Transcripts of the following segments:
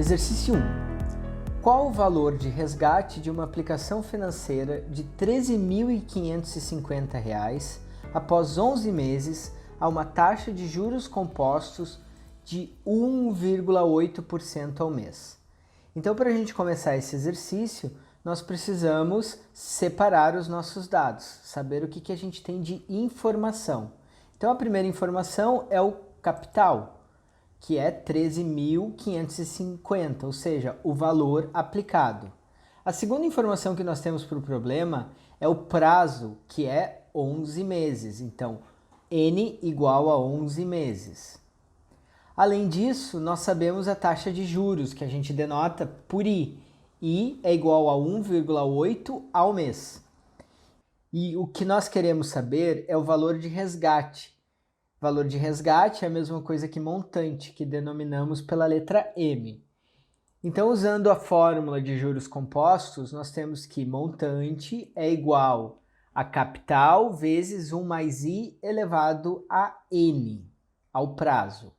Exercício 1. Qual o valor de resgate de uma aplicação financeira de R$ 13.550 após 11 meses a uma taxa de juros compostos de 1,8% ao mês? Então, para a gente começar esse exercício, nós precisamos separar os nossos dados, saber o que a gente tem de informação. Então, a primeira informação é o capital, que é 13.550, ou seja, o valor aplicado. A segunda informação que nós temos para o problema é o prazo, que é 11 meses. Então, N igual a 11 meses. Além disso, nós sabemos a taxa de juros, que a gente denota por I. I é igual a 1,8 ao mês. E o que nós queremos saber é o valor de resgate. Valor de resgate é a mesma coisa que montante, que denominamos pela letra M. Então, usando a fórmula de juros compostos, nós temos que montante é igual a capital vezes 1 mais I elevado a N, ao prazo.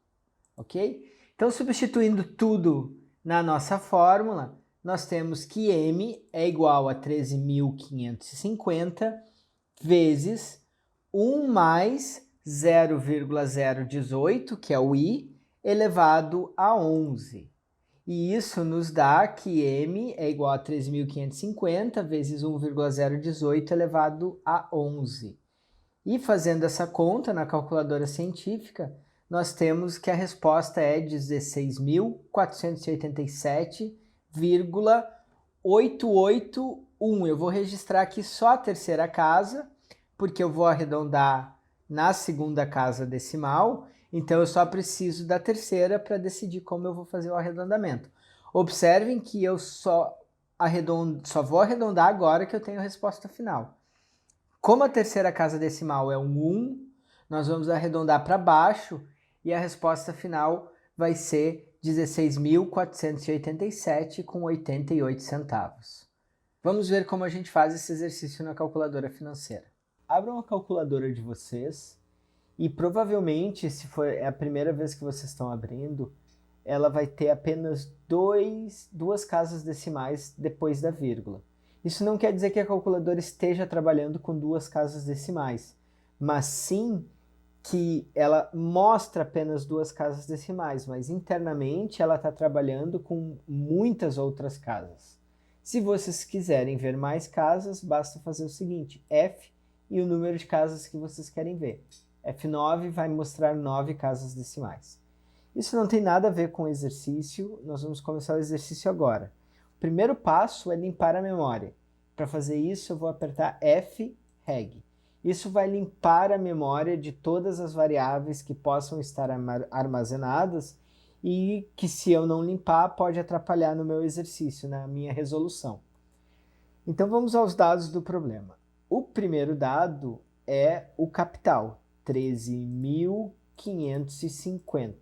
Ok? Então, substituindo tudo na nossa fórmula, nós temos que M é igual a 13.550 vezes 1 mais 0,018, que é o I, elevado a 11. E isso nos dá que M é igual a 13.550 vezes 1,018 elevado a 11. E fazendo essa conta na calculadora científica, nós temos que a resposta é 16.487,881. Eu vou registrar aqui só a terceira casa, porque eu vou arredondar na segunda casa decimal, então eu só preciso da terceira para decidir como eu vou fazer o arredondamento. Observem que eu só vou arredondar agora que eu tenho a resposta final. Como a terceira casa decimal é um 1, nós vamos arredondar para baixo e a resposta final vai ser 16.487,88. Vamos ver como a gente faz esse exercício na calculadora financeira. Abram a calculadora de vocês e provavelmente, se for a primeira vez que vocês estão abrindo, ela vai ter apenas duas casas decimais depois da vírgula. Isso não quer dizer que a calculadora esteja trabalhando com duas casas decimais, mas sim que ela mostra apenas duas casas decimais, mas internamente ela está trabalhando com muitas outras casas. Se vocês quiserem ver mais casas, basta fazer o seguinte, F e o número de casas que vocês querem ver. F9 vai mostrar 9 casas decimais. Isso não tem nada a ver com o exercício, nós vamos começar o exercício agora. O primeiro passo é limpar a memória. Para fazer isso, eu vou apertar F-Reg. Isso vai limpar a memória de todas as variáveis que possam estar armazenadas e que, se eu não limpar, pode atrapalhar no meu exercício, na minha resolução. Então, vamos aos dados do problema. O primeiro dado é o capital, 13.550.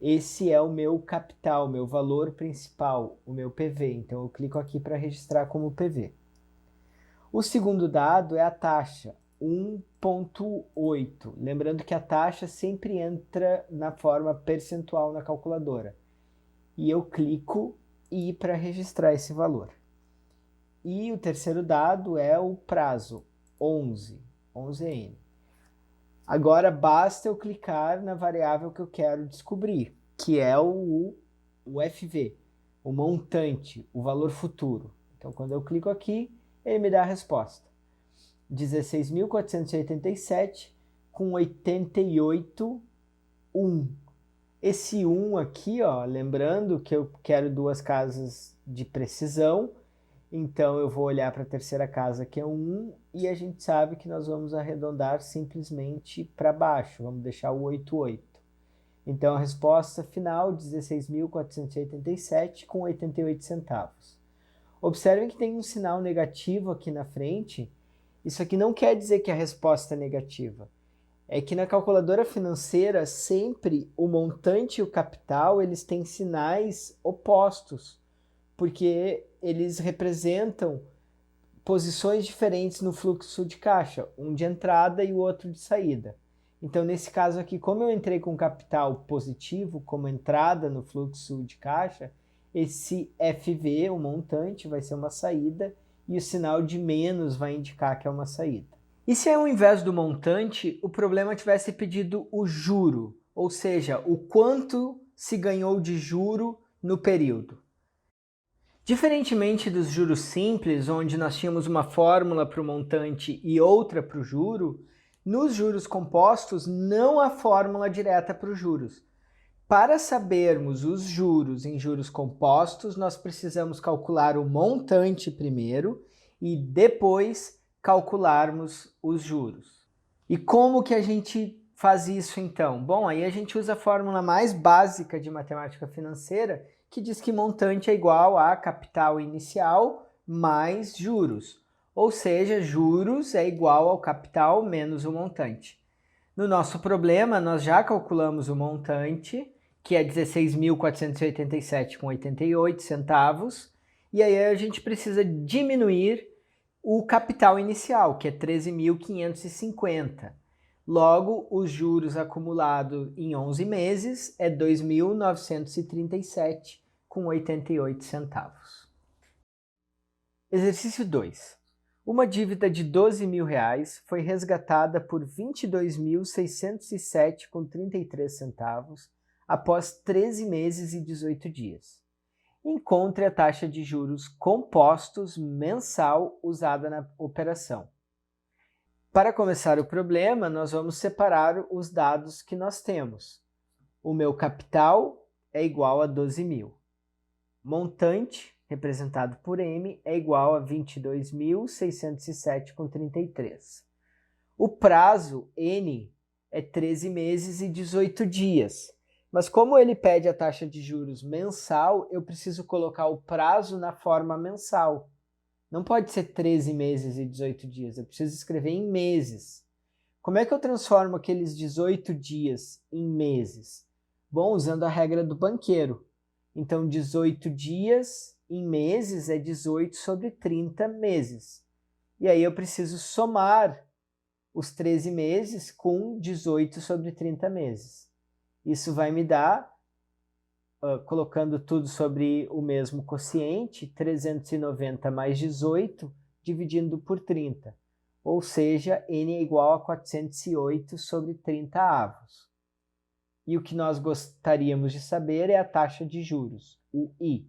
Esse é o meu capital, meu valor principal, o meu PV. Então, eu clico aqui para registrar como PV. O segundo dado é a taxa, 1,8. Lembrando que a taxa sempre entra na forma percentual na calculadora. E eu clico I para registrar esse valor. E o terceiro dado é o prazo, 11 N. Agora basta eu clicar na variável que eu quero descobrir, que é o FV, o montante, o valor futuro. Então, quando eu clico aqui, ele me dá a resposta. 16.487,88,1. Esse 1 aqui, ó, lembrando que eu quero duas casas de precisão, então eu vou olhar para a terceira casa, que é 1, e a gente sabe que nós vamos arredondar simplesmente para baixo, vamos deixar o 88. Então a resposta final, 16.487,88. Observem que tem um sinal negativo aqui na frente. Isso aqui não quer dizer que a resposta é negativa. É que na calculadora financeira, sempre o montante e o capital, eles têm sinais opostos, porque eles representam posições diferentes no fluxo de caixa, um de entrada e o outro de saída. Então, nesse caso aqui, como eu entrei com capital positivo como entrada no fluxo de caixa, esse FV, o montante, vai ser uma saída e o sinal de menos vai indicar que é uma saída. E se ao invés do montante, o problema tivesse pedido o juro, ou seja, o quanto se ganhou de juro no período? Diferentemente dos juros simples, onde nós tínhamos uma fórmula para o montante e outra para o juro, nos juros compostos não há fórmula direta para os juros. Para sabermos os juros em juros compostos, nós precisamos calcular o montante primeiro e depois calcularmos os juros. E como que a gente faz isso então? Bom, aí a gente usa a fórmula mais básica de matemática financeira, que diz que montante é igual a capital inicial mais juros. Ou seja, juros é igual ao capital menos o montante. No nosso problema, nós já calculamos o montante, que é 16.487,88 centavos, e aí a gente precisa diminuir o capital inicial, que é 13.550. Logo, os juros acumulados em 11 meses é 2.937,88 centavos. Exercício 2. Uma dívida de R$ 12.000 foi resgatada por R$ 22.607,33 após 13 meses e 18 dias. Encontre a taxa de juros compostos mensal usada na operação. Para começar o problema, nós vamos separar os dados que nós temos. O meu capital é igual a 12.000. Montante, representado por M, é igual a 22.607,33. O prazo, N, é 13 meses e 18 dias. Mas como ele pede a taxa de juros mensal, eu preciso colocar o prazo na forma mensal. Não pode ser 13 meses e 18 dias, eu preciso escrever em meses. Como é que eu transformo aqueles 18 dias em meses? Bom, usando a regra do banqueiro. Então, 18 dias em meses é 18 sobre 30 meses. E aí eu preciso somar os 13 meses com 18 sobre 30 meses. Isso vai me dar, colocando tudo sobre o mesmo quociente, 390 mais 18 dividindo por 30. Ou seja, N é igual a 408 sobre 30 avos. E o que nós gostaríamos de saber é a taxa de juros, o I.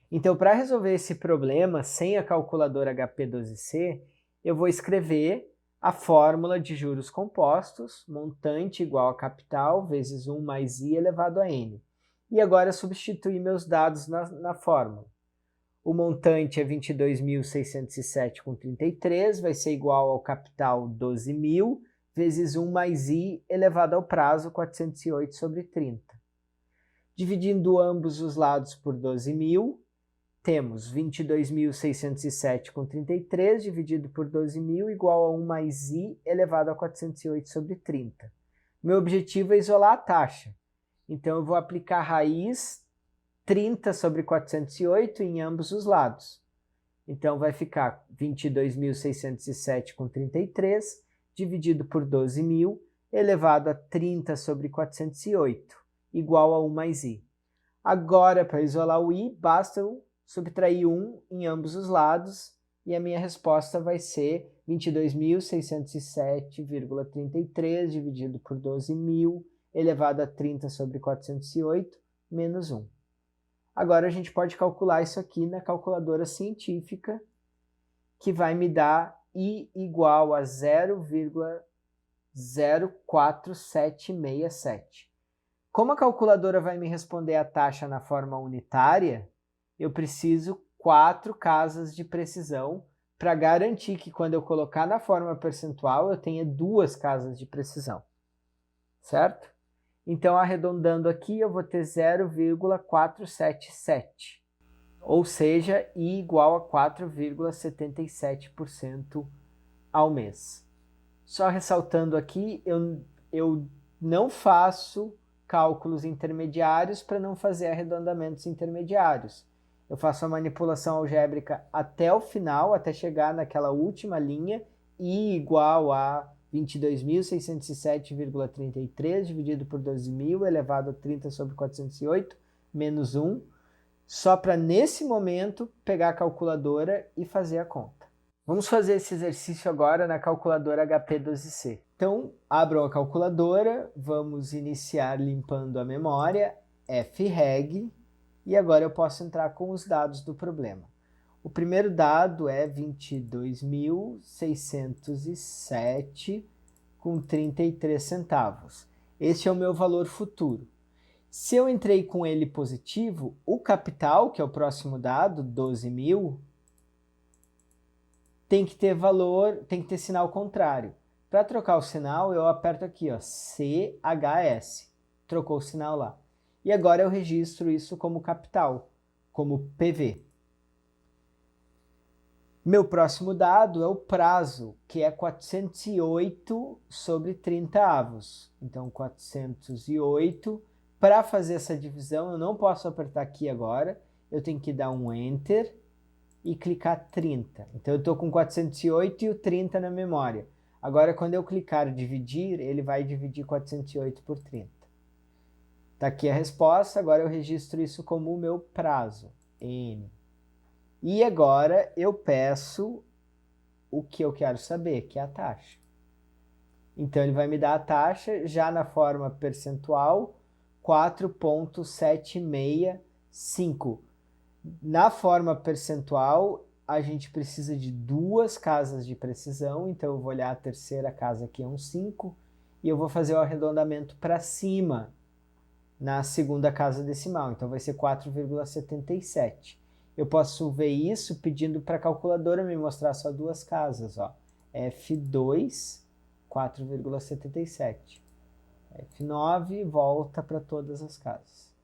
Então, para resolver esse problema sem a calculadora HP12C, eu vou escrever a fórmula de juros compostos, montante igual a capital vezes 1 mais I elevado a N. E agora substituir meus dados na fórmula. O montante é 22.607,33, vai ser igual ao capital 12.000, vezes 1 mais I elevado ao prazo 408 sobre 30. Dividindo ambos os lados por 12.000, temos 22.607,33 dividido por 12.000 igual a 1 mais I elevado a 408 sobre 30. Meu objetivo é isolar a taxa. Então, eu vou aplicar raiz 30 sobre 408 em ambos os lados. Então, vai ficar 22.607,33 dividido por 12.000 elevado a 30 sobre 408, igual a 1 mais I. Agora, para isolar o I, basta eu subtrair 1 em ambos os lados e a minha resposta vai ser 22.607,33 dividido por 12.000 elevado a 30 sobre 408 menos 1. Agora a gente pode calcular isso aqui na calculadora científica, que vai me dar I igual a 0,04767. Como a calculadora vai me responder a taxa na forma unitária, eu preciso 4 casas de precisão para garantir que quando eu colocar na forma percentual eu tenha 2 casas de precisão, certo? Então, arredondando aqui, eu vou ter 0,477, ou seja, I igual a 4,77% ao mês. Só ressaltando aqui, eu não faço cálculos intermediários para não fazer arredondamentos intermediários. Eu faço a manipulação algébrica até o final, até chegar naquela última linha, I igual a 22.607,33 dividido por 12.000 elevado a 30 sobre 408 menos 1. só para nesse momento pegar a calculadora e fazer a conta. Vamos fazer esse exercício agora na calculadora HP12C. Então, abram a calculadora, vamos iniciar limpando a memória, FREG, e agora eu posso entrar com os dados do problema. O primeiro dado é 22.607 com 33 centavos. Esse é o meu valor futuro. Se eu entrei com ele positivo, o capital, que é o próximo dado, 12.000, tem que ter valor, tem que ter sinal contrário. Para trocar o sinal, eu aperto aqui, ó, CHS. Trocou o sinal lá. E agora eu registro isso como capital, como PV. Meu próximo dado é o prazo, que é 408 sobre 30 avos. Então, 408. Para fazer essa divisão, eu não posso apertar aqui agora. Eu tenho que dar um Enter e clicar 30. Então, eu estou com 408 e o 30 na memória. Agora, quando eu clicar dividir, ele vai dividir 408 por 30. Está aqui a resposta. Agora eu registro isso como o meu prazo, N. E agora eu peço o que eu quero saber, que é a taxa. Então, ele vai me dar a taxa já na forma percentual, 4,765. Na forma percentual, a gente precisa de duas casas de precisão, então eu vou olhar a terceira casa aqui é um 5, e eu vou fazer o arredondamento para cima na segunda casa decimal, então vai ser 4,77. Eu posso ver isso pedindo para a calculadora me mostrar só duas casas, ó. F2, 4,77. F9 volta para todas as casas.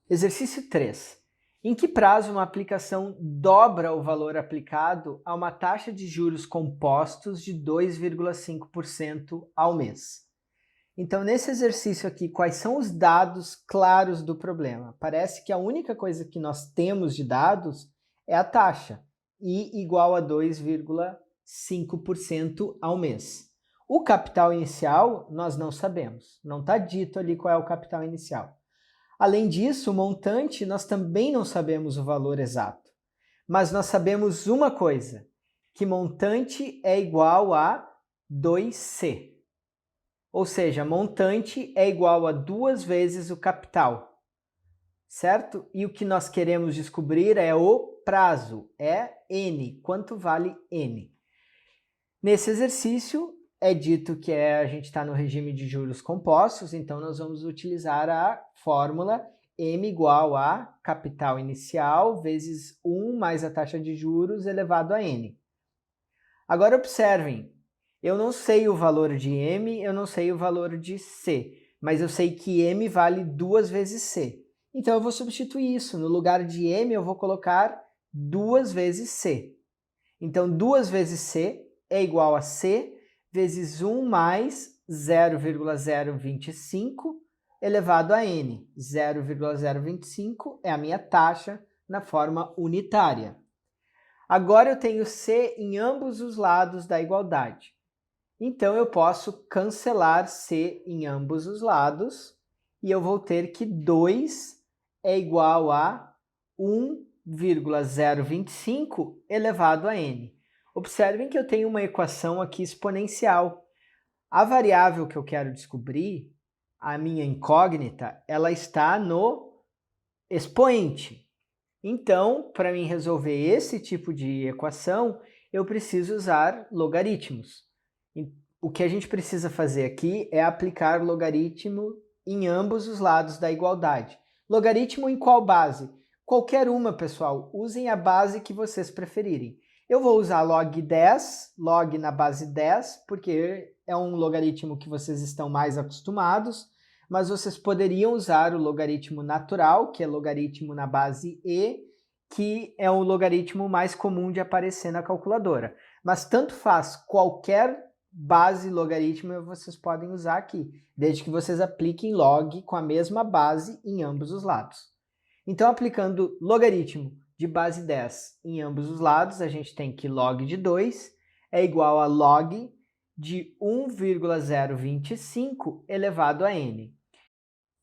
Exercício 3. Em que prazo uma aplicação dobra o valor aplicado a uma taxa de juros compostos de 2,5% ao mês? Então, nesse exercício aqui, quais são os dados claros do problema? Parece que a única coisa que nós temos de dados é a taxa, I igual a 2,5% ao mês. O capital inicial, nós não sabemos. Não está dito ali qual é o capital inicial. Além disso, o montante, nós também não sabemos o valor exato. Mas nós sabemos uma coisa, que montante é igual a 2C. Ou seja, montante é igual a 2 vezes o capital, certo? E o que nós queremos descobrir é o prazo, é N, quanto vale N. Nesse exercício, é dito que a gente está no regime de juros compostos, então nós vamos utilizar a fórmula M igual a capital inicial vezes 1 mais a taxa de juros elevado a N. Agora observem, eu não sei o valor de M, eu não sei o valor de C, mas eu sei que M vale 2 vezes C. Então eu vou substituir isso. No lugar de M eu vou colocar 2 vezes C. Então 2 vezes C é igual a C vezes 1 mais 0,025 elevado a N. 0,025 é a minha taxa na forma unitária. Agora eu tenho C em ambos os lados da igualdade. Então, eu posso cancelar C em ambos os lados e eu vou ter que 2 é igual a 1,025 elevado a N. Observem que eu tenho uma equação aqui exponencial. A variável que eu quero descobrir, a minha incógnita, ela está no expoente. Então, para mim resolver esse tipo de equação, eu preciso usar logaritmos. O que a gente precisa fazer aqui é aplicar logaritmo em ambos os lados da igualdade. Logaritmo em qual base? Qualquer uma, pessoal. Usem a base que vocês preferirem. Eu vou usar log 10, log na base 10, porque é um logaritmo que vocês estão mais acostumados, mas vocês poderiam usar o logaritmo natural, que é logaritmo na base E, que é o logaritmo mais comum de aparecer na calculadora. Mas tanto faz, qualquer base logaritmo vocês podem usar aqui, desde que vocês apliquem log com a mesma base em ambos os lados. Então, aplicando logaritmo de base 10 em ambos os lados, a gente tem que log de 2 é igual a log de 1,025 elevado a n.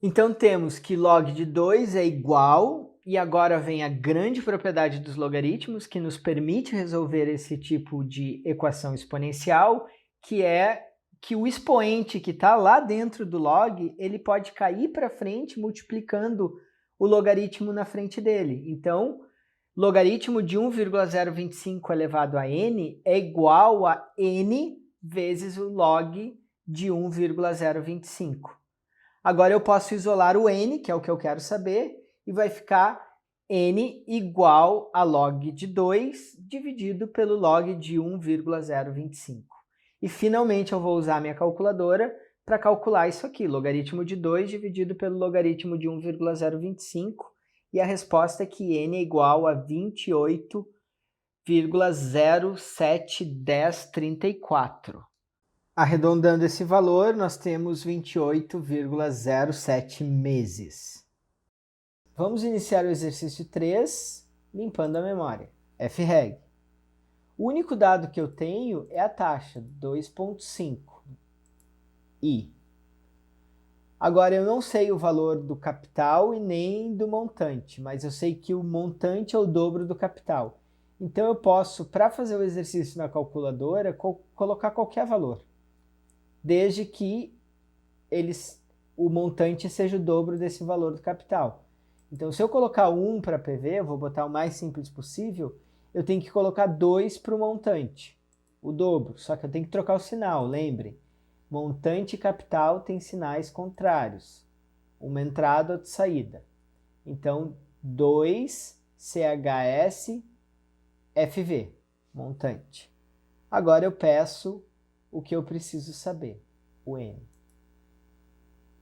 Então temos que log de 2 é igual, e agora vem a grande propriedade dos logaritmos que nos permite resolver esse tipo de equação exponencial, que é que o expoente que está lá dentro do log, ele pode cair para frente multiplicando o logaritmo na frente dele. Então, logaritmo de 1,025 elevado a n é igual a n vezes o log de 1,025. Agora eu posso isolar o n, que é o que eu quero saber, e vai ficar n igual a log de 2 dividido pelo log de 1,025. E finalmente eu vou usar a minha calculadora para calcular isso aqui, logaritmo de 2 dividido pelo logaritmo de 1,025, e a resposta é que n é igual a 28,071034. Arredondando esse valor, nós temos 28,07 meses. Vamos iniciar o exercício 3, limpando a memória. FREG. O único dado que eu tenho é a taxa, 2,5. I. Agora, eu não sei o valor do capital e nem do montante, mas eu sei que o montante é o dobro do capital. Então, eu posso, para fazer o exercício na calculadora, colocar qualquer valor, desde que o montante seja o dobro desse valor do capital. Então, se eu colocar 1 para PV, eu vou botar o mais simples possível, eu tenho que colocar 2 para o montante, o dobro, só que eu tenho que trocar o sinal, lembre. Montante e capital têm sinais contrários, uma entrada, outra saída. Então, 2 CHS FV, montante. Agora eu peço o que eu preciso saber, o N.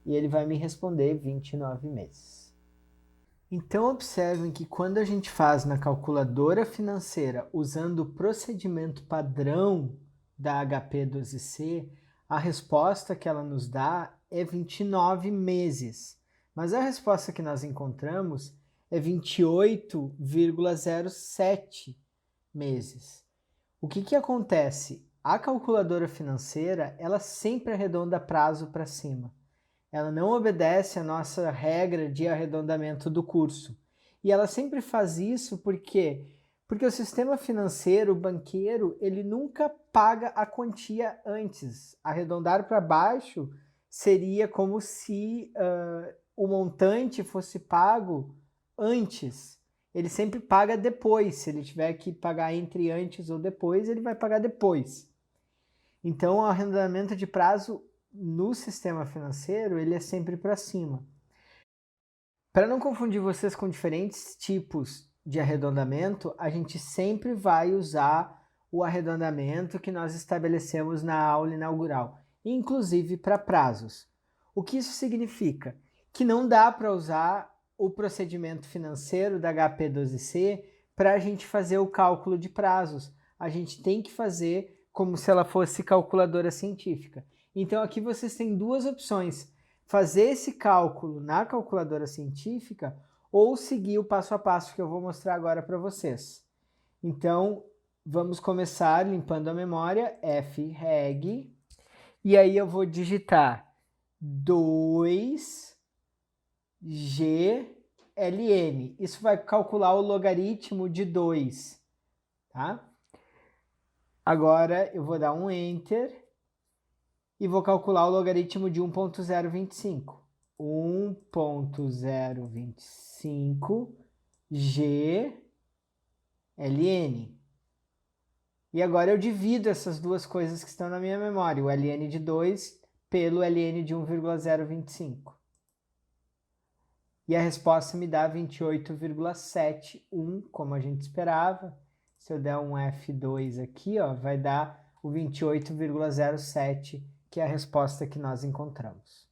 E ele vai me responder 29 meses. Então, observem que quando a gente faz na calculadora financeira usando o procedimento padrão da HP12C, a resposta que ela nos dá é 29 meses. Mas a resposta que nós encontramos é 28,07 meses. O que acontece? A calculadora financeira, ela sempre arredonda prazo para cima. Ela não obedece à nossa regra de arredondamento do curso. E ela sempre faz isso porque o sistema financeiro, o banqueiro, ele nunca paga a quantia antes. Arredondar para baixo seria como se o montante fosse pago antes. Ele sempre paga depois. Se ele tiver que pagar entre antes ou depois, ele vai pagar depois. Então, o arredondamento de prazo no sistema financeiro, ele é sempre para cima. Para não confundir vocês com diferentes tipos de arredondamento, a gente sempre vai usar o arredondamento que nós estabelecemos na aula inaugural, inclusive para prazos. O que isso significa? Que não dá para usar o procedimento financeiro da HP12C para a gente fazer o cálculo de prazos. A gente tem que fazer como se ela fosse calculadora científica. Então aqui vocês têm duas opções: fazer esse cálculo na calculadora científica ou seguir o passo a passo que eu vou mostrar agora para vocês. Então, vamos começar limpando a memória, FREG, e aí eu vou digitar 2GLN. Isso vai calcular o logaritmo de 2, tá? Agora eu vou dar um Enter e vou calcular o logaritmo de 1.025. 1.025 GLN. E agora eu divido essas duas coisas que estão na minha memória, o ln de 2 pelo ln de 1,025. E a resposta me dá 28,71, como a gente esperava. Se eu der um F2 aqui, ó, vai dar o 28,07, que é a resposta que nós encontramos.